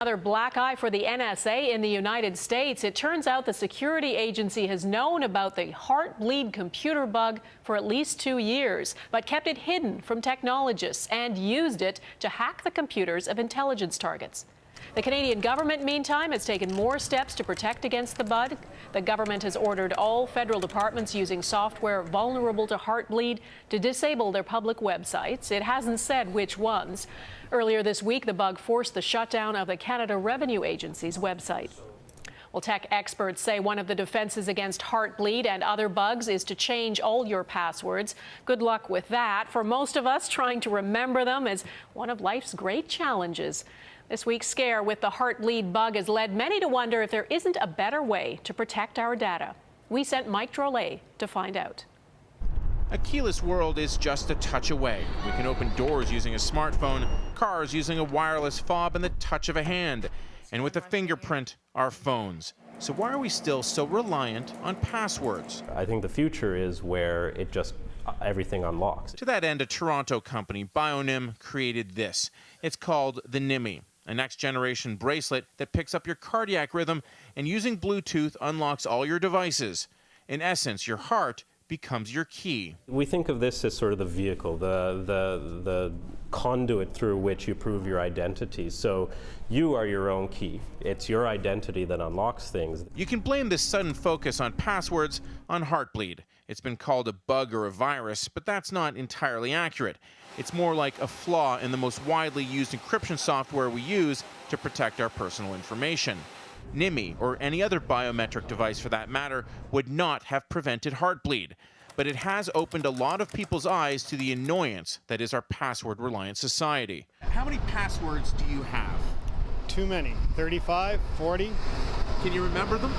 Another black eye for the NSA in the United States. It turns out the security agency has known about the Heartbleed computer bug for at least 2 years, but kept it hidden from technologists and used it to hack the computers of intelligence targets. The Canadian government, meantime, has taken more steps to protect against the bug. The government has ordered all federal departments using software vulnerable to Heartbleed to disable their public websites. It hasn't said which ones. Earlier this week, the bug forced the shutdown of the Canada Revenue Agency's website. Well, tech experts say one of the defenses against Heartbleed and other bugs is to change all your passwords. Good luck with that. For most of us, trying to remember them is one of life's great challenges. This week's scare with the Heartbleed bug has led many to wonder if there isn't a better way to protect our data. We sent Mike Drolet to find out. A keyless world is just a touch away. We can open doors using a smartphone, cars using a wireless fob and the touch of a hand, and with a fingerprint, our phones. So why are we still so reliant on passwords? I think the future is where it just everything unlocks. To that end, a Toronto company, Bionym, created this. It's called the NIMI, a next-generation bracelet that picks up your cardiac rhythm and using Bluetooth unlocks all your devices. In essence, your heart becomes your key. We think of this as sort of the vehicle, the conduit through which you prove your identity. So you are your own key. It's your identity that unlocks things. You can blame this sudden focus on passwords on Heartbleed. It's been called a bug or a virus, but that's not entirely accurate. It's more like a flaw in the most widely used encryption software we use to protect our personal information. NIMI, or any other biometric device for that matter, would not have prevented Heartbleed. But it has opened a lot of people's eyes to the annoyance that is our password-reliant society. How many passwords do you have? Too many. 35, 40. Can you remember them?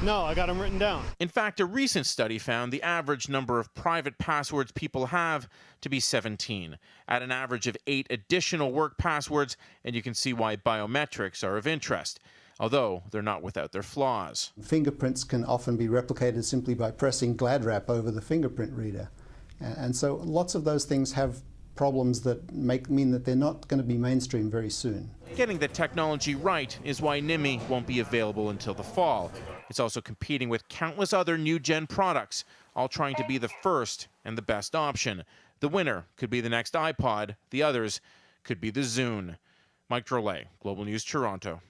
No, I got them written down. In fact, a recent study found the average number of private passwords people have to be 17, at an average of 8 additional work passwords, and you can see why biometrics are of interest, although they're not without their flaws. Fingerprints can often be replicated simply by pressing glad wrap over the fingerprint reader. And so lots of those things have problems that mean that they're not going to be mainstream very soon. Getting the technology right is why NIMI won't be available until the fall. It's also competing with countless other new-gen products, all trying to be the first and the best option. The winner could be the next iPod. The others could be the Zune. Mike Drolet, Global News, Toronto.